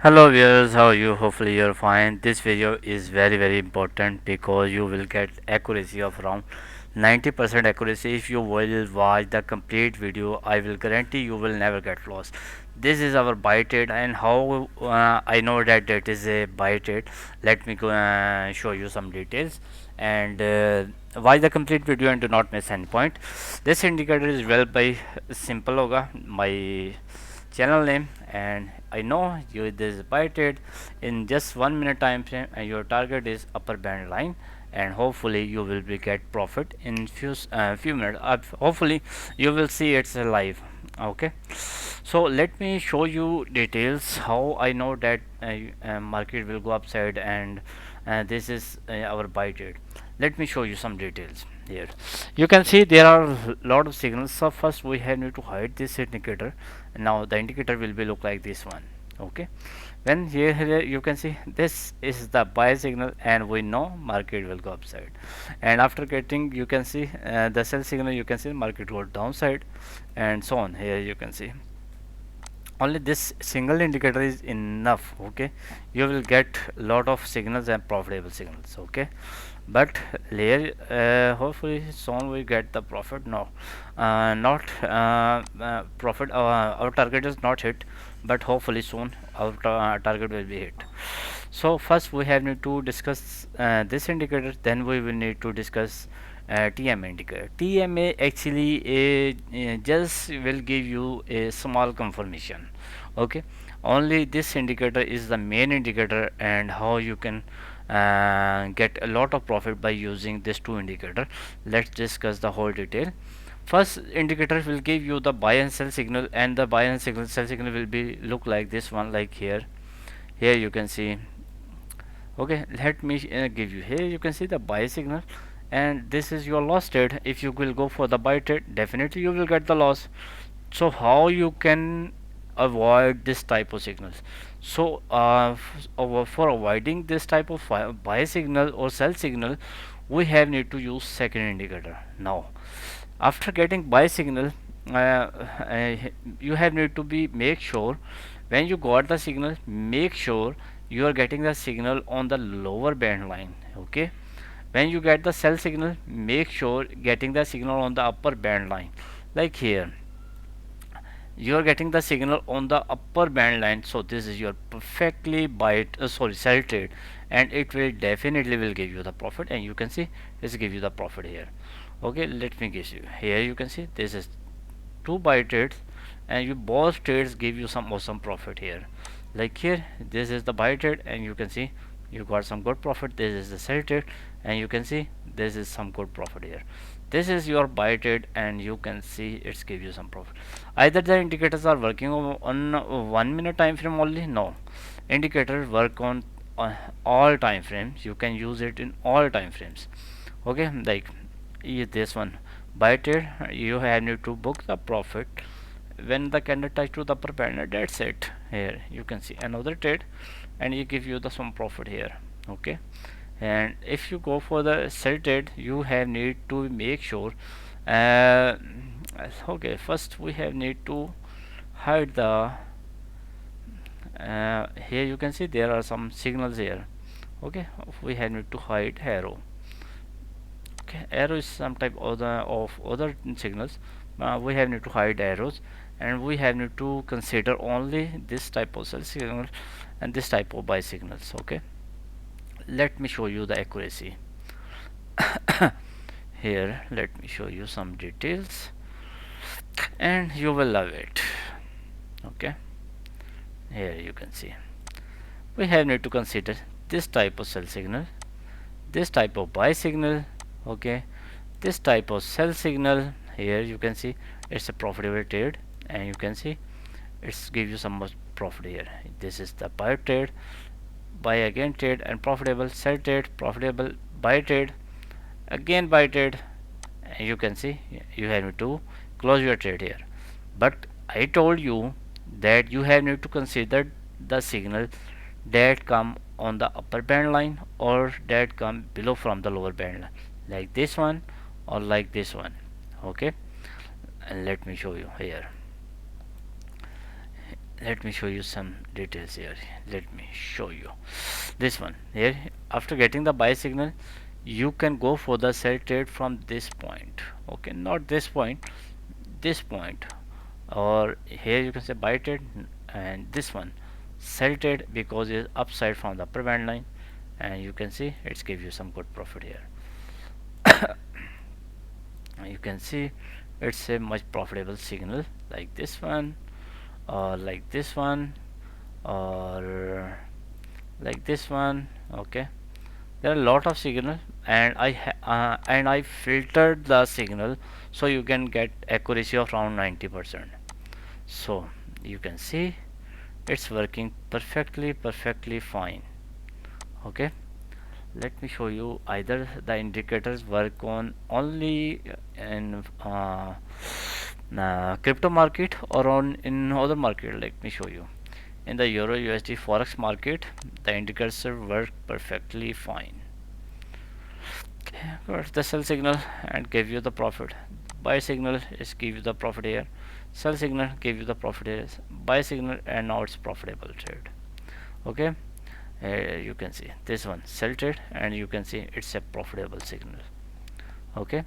Hello viewers, how are you? Hopefully you're fine. This video is very important because you will get accuracy of around 90% accuracy. If you will watch the complete video, I will guarantee you will never get lost. This is our buy trade, and how I know that that is a buy trade. Let me go show you some details, and watch the complete video and do not miss any point. This indicator is developed by Simple Yoga, my channel name, and I know you this buy trade in just 1 minute time frame, and your target is upper band line, and hopefully you will be get profit in few minutes. Hopefully you will see it's live. Okay, so let me show you details how I know that market will go upside, and this is our buy trade. Let me show you some details here. You can see there are a lot of signals. So first we have need to hide this indicator. Now the indicator will be look like this one. Okay, when here you can see this is the buy signal, and we know market will go upside, and after getting you can see the sell signal, you can see market go downside, and so on. Here you can see only this single indicator is enough. Okay, you will get lot of signals and profitable signals. Okay, but later hopefully soon we get the profit. No, not profit, our target is not hit, but hopefully soon our target will be hit. So first we have need to discuss this indicator, then we will need to discuss TMA indicator. TMA actually just will give you a small confirmation. Okay, only this indicator is the main indicator, and how you can get a lot of profit by using this two indicator. Let's discuss the whole detail. First indicator will give you the buy and sell signal, and the buy and signal sell signal will be look like this one, like here you can see. Okay, let me give you here, you can see the buy signal, and this is your loss trade. If you will go for the buy trade, definitely you will get the loss. So how you can avoid this type of signals? So for avoiding this type of buy signal or sell signal, we have need to use second indicator. Now after getting buy signal, uh, you have need to be make sure when you got the signal, make sure you are getting the signal on the lower band line. Okay, when you get the sell signal, make sure getting the signal on the upper band line, like here you are getting the signal on the upper band line. So this is your perfectly buy sorry, sell trade, and it will definitely will give you the profit, and you can see it's give you the profit here. Okay, let me give you here, you can see this is two buy trades, and you both trades give you some awesome profit here. Like here, this is the buy trade, and you can see you got some good profit. This is the sell trade, and you can see this is some good profit here. This is your buy trade, and you can see it's give you some profit. Either the indicators are working on 1 minute time frame only. No, indicators work on all time frames. You can use it in all time frames. Okay, like this one buy trade, you have need to book the profit when the candle touch to the upper band. That's it. Here you can see another trade, and it give you the some profit here. Okay, and if you go for the sell trade, you have need to make sure uh, okay, first we have need to hide the here you can see there are some signals here. Okay, we have need to hide arrow. Okay, arrow is some type of other signals. We have need to hide arrows, and we have need to consider only this type of sell signal and this type of buy signals. Okay, let me show you the accuracy. Here let me show you some details, and you will love it. Okay, here you can see we have need to consider this type of sell signal, this type of buy signal. Okay, this type of sell signal. Here you can see it's a profitable trade, and you can see it's give you some much profit here. This is the buy trade, buy again trade, and profitable, sell trade, profitable, buy trade, again buy trade, and you can see you have to close your trade here. But I told you that you have need to consider the signal that come on the upper band line, or that come below from the lower band line, like this one or like this one. Okay, and let me show you here. let me show you some details here. Let me show you this one here. After getting the buy signal, you can go for the sell trade from this point. Okay, not this point, this point, or here you can say buy trade, and this one sell trade because it's upside from the upper band line, and you can see it's give you some good profit here. You can see it's a much profitable signal like this one, or like this one, or like this one. Okay, there are a lot of signal, and I filtered the signal so you can get accuracy of around 90%. So you can see it's working perfectly fine. Okay, let me show you either the indicators work on only in crypto market or on in other market. Let me show you. In the Euro USD Forex market, the indicators work perfectly fine. Got the sell signal and give you the profit. Buy signal is give you the profit here. Sell signal give you the profit here. Buy signal, and now it's profitable trade. Okay, you can see this one sell trade, and you can see it's a profitable signal. Okay,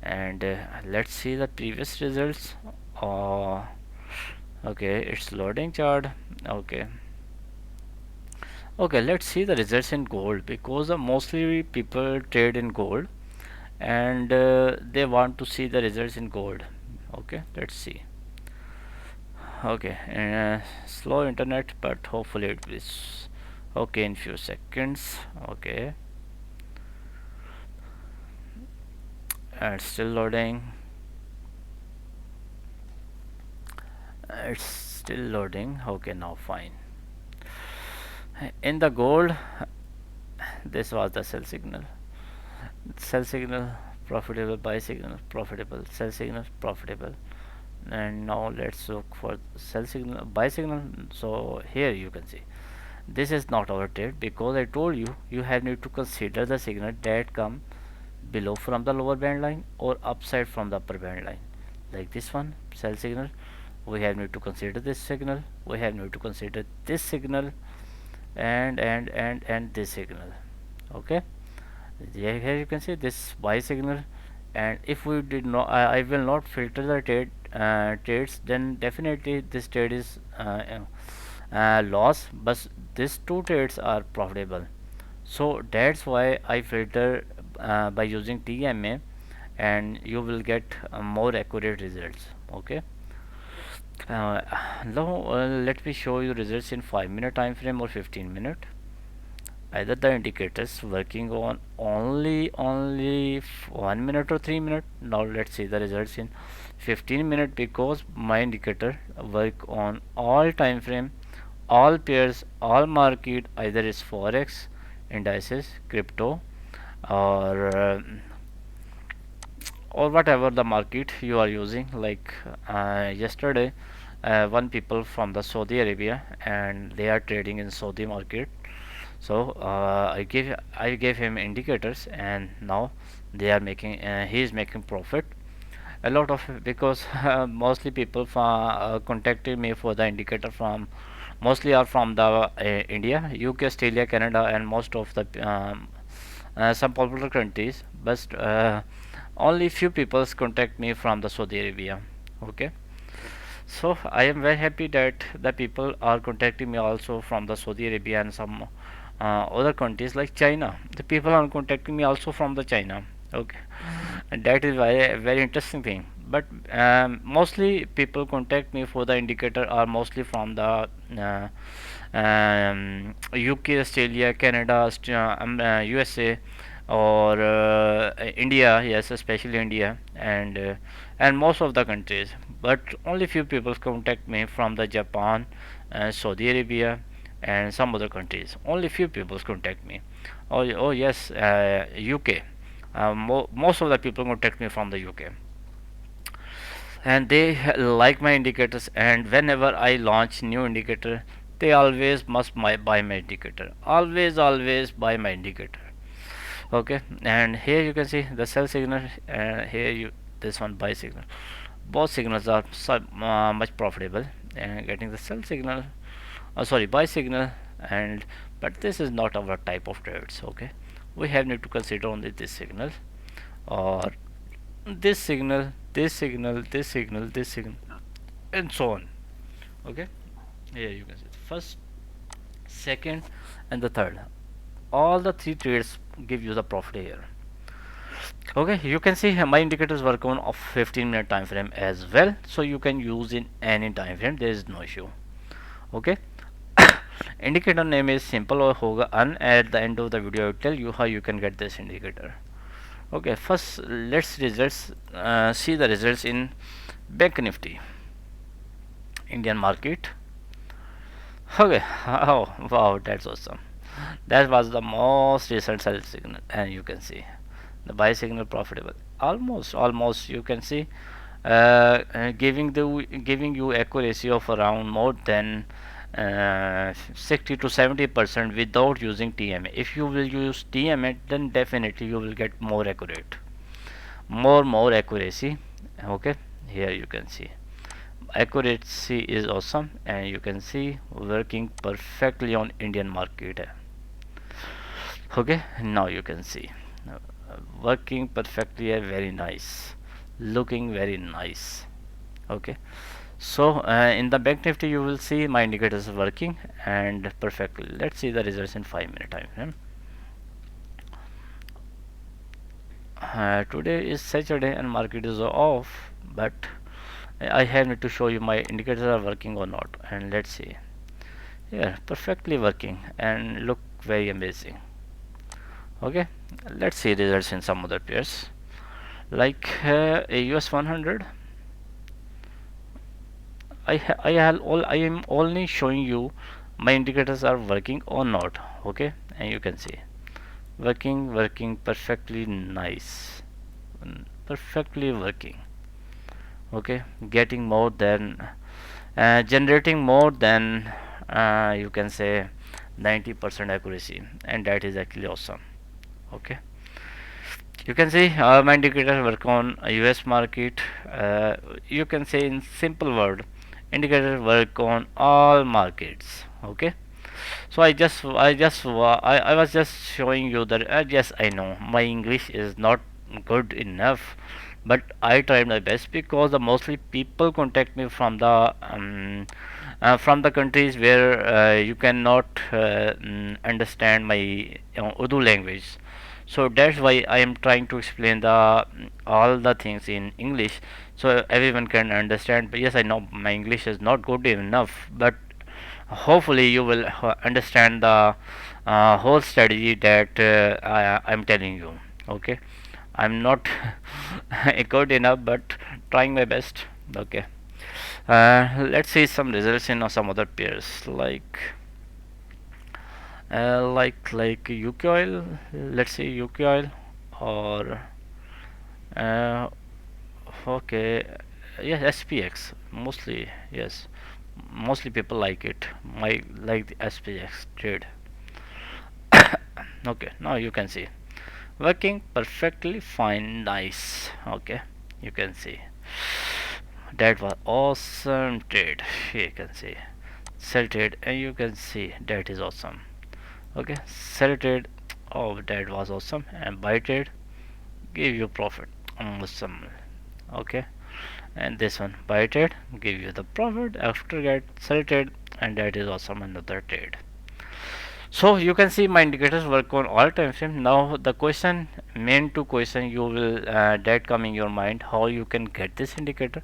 and let's see the previous results. uh, okay, it's loading chart. Okay, okay, let's see the results in gold, because mostly people trade in gold, and they want to see the results in gold. Okay, let's see. Okay, slow internet, but hopefully it is okay in few seconds. Okay, and still loading. It's still loading. Okay, now fine. In the gold, this was the sell signal. Sell signal profitable, buy signal profitable, sell signal profitable. And now let's look for sell signal, buy signal. So here you can see this is not our trade, because I told you you have need to consider the signal that come below from the lower band line or upside from the upper band line. Like this one sell signal, we have need to consider this signal, we have need to consider this signal, and this signal. Okay, here you can see this buy signal, and if we did not, I will not filter the trades, then definitely this trade is loss, but these two trades are profitable. So that's why I filter by using TMA, and you will get more accurate results. Okay, uh, now let me show you results in 5-minute time frame or 15-minute. Either the indicators working on only 1 minute or 3 minute. Now let's see the results in 15 minute, because my indicator work on all time frame, all pairs, all market, either is forex, indices, crypto, or or whatever the market you are using. Like yesterday, one people from the Saudi Arabia, and they are trading in Saudi market. So I gave him indicators, and now they are making he is making profit a lot of, because mostly people contacted me for the indicator from, mostly are from the India, UK, Australia, Canada, and most of the some popular countries, but only few people contact me from the Saudi Arabia. Okay, so I am very happy that the people are contacting me also from the Saudi Arabia and some other countries like China. The people are contacting me also from the China. Okay, and that is very interesting thing. But mostly people contact me for the indicator are mostly from the UK, Australia, Canada, USA, or India. Yes, especially India, and most of the countries. But only few people contact me from the Japan, Saudi Arabia, and some other countries. Only few people contact me. Oh yes, UK. Most of the people contact me from the UK, and they like my indicators. And whenever I launch new indicator, they always must buy my indicator. Always buy my indicator. Okay, and here you can see the sell signal, and here you this one buy signal. Both signals are much profitable. and getting the sell signal, sorry, buy signal. And but this is not our type of trades. Okay, we have need to consider only this signal, or this signal, this signal, this signal, this signal, and so on. Okay, here you can see first, second, and the third. All the three trades give you the profit here. Okay, you can see my indicators work on a 15-minute time frame as well, so you can use in any time frame, there is no issue. Okay. Indicator name is simple or hoga, and at the end of the video I will tell you how you can get this indicator. Okay, first let's see the results in Bank Nifty Indian market. Okay, oh wow, that's awesome. That was the most recent sell signal, and you can see the buy signal profitable. Almost you can see giving you accuracy of around more than 60 to 70% without using TMA. If you will use TMA, then definitely you will get more accurate, more accuracy. Okay, here you can see accuracy is awesome, and you can see working perfectly on Indian market. Okay, now you can see working perfectly, very nice, looking very nice. Okay, so in the Bank Nifty you will see my indicators working and perfectly. Let's see the results in 5-minute time frame. Today is Saturday and market is off, but I have to show you my indicators are working or not. And let's see, yeah, perfectly working and look very amazing. Okay, let's see results in some other pairs like US 100. I am only showing you my indicators are working or not. Okay, and you can see working perfectly nice, perfectly working. Okay, getting more than generating more than you can say 90% accuracy, and that is actually awesome. Okay, you can see my indicators work on US market. You can say in simple word, indicators work on all markets. Okay, so I was just showing you that yes, I know my English is not good enough, but I tried my best because the mostly people contact me from the countries where you cannot understand my Urdu language. So that's why I am trying to explain the all the things in English so everyone can understand. But yes, I know my English is not good enough, but hopefully you will understand the whole strategy that I'm telling you. Okay, I'm not good enough, but trying my best. Okay, let's see some results in some other pairs like UK oil. Let's see UK oil or uh, okay, yes, SPX mostly. Yes, mostly people like it. My like the SPX trade. Okay, now you can see working perfectly fine, nice. Okay, you can see that was awesome trade. You can see sell trade, and you can see that is awesome. Okay, sell trade, oh that was awesome, and buy trade give you profit, awesome. Okay, and this one buy trade give you the profit after get sell trade, and that is awesome, another trade. So you can see my indicators work on all time frame. Now the question, main two question you will that come in your mind, how you can get this indicator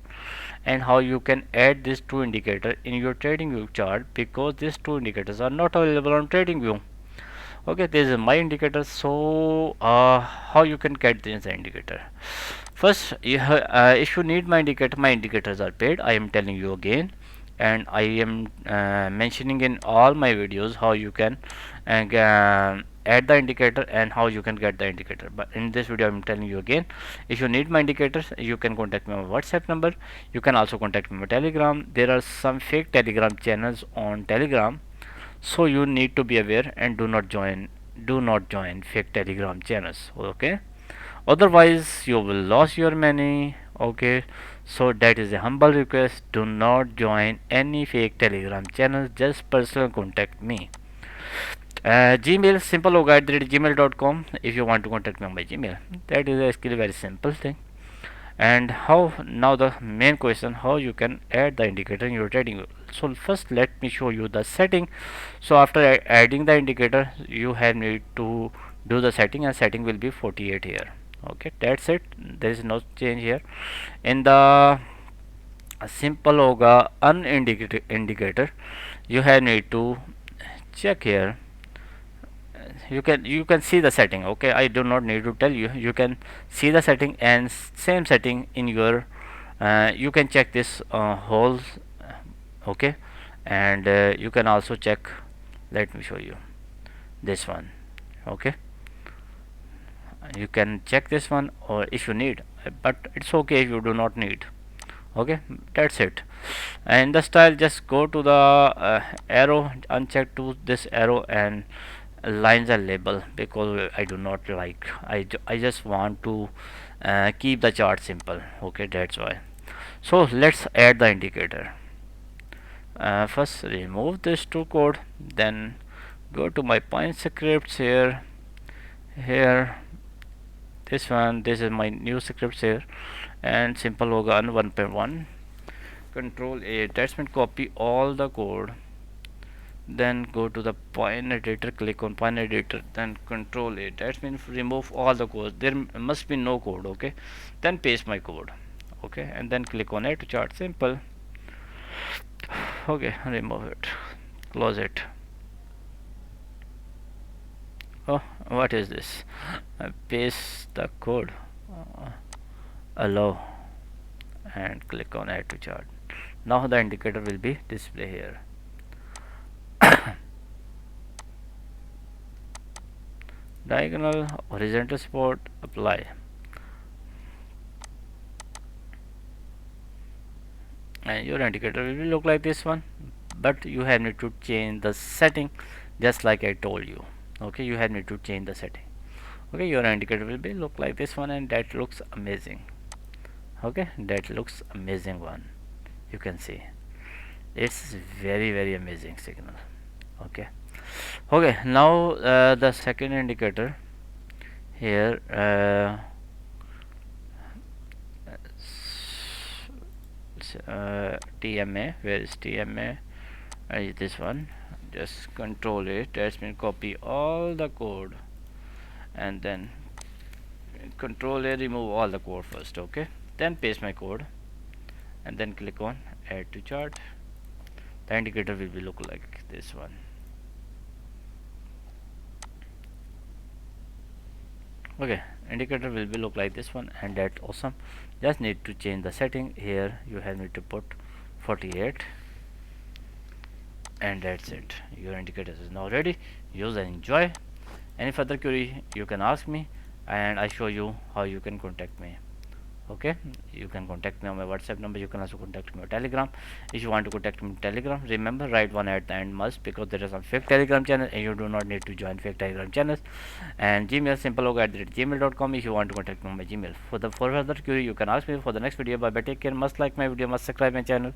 and how you can add these two indicator in your trading view chart, because these two indicators are not available on trading view. Okay, this is my indicator. So how you can get this indicator? First, if you need my indicator, my indicators are paid. I am telling you again, and I am mentioning in all my videos how you can add the indicator and how you can get the indicator. But in this video I'm telling you again, if you need my indicators, you can contact me on WhatsApp number. You can also contact me on Telegram. There are some fake Telegram channels on Telegram, so you need to be aware and do not join fake Telegram channels. Okay, otherwise you will lose your money. Okay, So that is a humble request. Do not join any fake Telegram channel. Just personal contact me. Gmail simple gmail.com if you want to contact me on my Gmail. That is actually very simple thing. And how now the main question, how you can add the indicator in your trading view. So first let me show you the setting. So after adding the indicator, you have need to do the setting, and setting will be 48 here. Okay, that's it. There is no change here. In the simple hoga unindicator indicator, you have need to check here. You can see the setting. Okay, I do not need to tell you. You can see the setting, and same setting in your you can check this whole. Okay, and you can also check, let me show you this one. Okay, you can check this one, or if you need, but it's okay if you do not need. Okay, that's it. And the style, just go to the arrow, uncheck to this arrow, and lines are label, because I do not like, I just want to keep the chart simple. Okay, that's why. So let's add the indicator. First remove this two code, then go to my point scripts here this one, this is my new scripts here, and simple hoga 1.1, control a, that's mean copy all the code, then go to the point editor, click on point editor, then control a, that means remove all the code, there must be no code. Okay, then paste my code. Okay, and then click on add to chart, simple. Okay, remove it, close it. Oh, what is this? I paste the code, allow, and click on add to chart. Now the indicator will be displayed here. Diagonal, horizontal support, apply, and your indicator will look like this one, but you have need to change the setting, just like I told you. Okay, you have need to change the setting. Okay, your indicator will be look like this one, and that looks amazing. Okay, that looks amazing one. You can see it's very amazing signal. Okay, okay, now the second indicator here, TMA, where is TMA? This one, just control it, that means copy all the code, and then control A, remove all the code first. Okay, then paste my code, and then click on add to chart. The indicator will be look like this one. Okay, indicator will be look like this one, and that's awesome. Just need to change the setting here. You have need to put 48, and that's it. Your indicator is now ready. Use and enjoy. Any further query you can ask me, and I show you how you can contact me. Okay, you can contact me on my WhatsApp number. You can also contact me on Telegram. If you want to contact me on Telegram, remember write one at the end must, because there is some fake Telegram channel, and you do not need to join fake Telegram channels. And Gmail simplehoga@gmail.com if you want to contact me on my Gmail. For further query you can ask me for the next video. Bye bye, take care, must like my video, must subscribe my channel.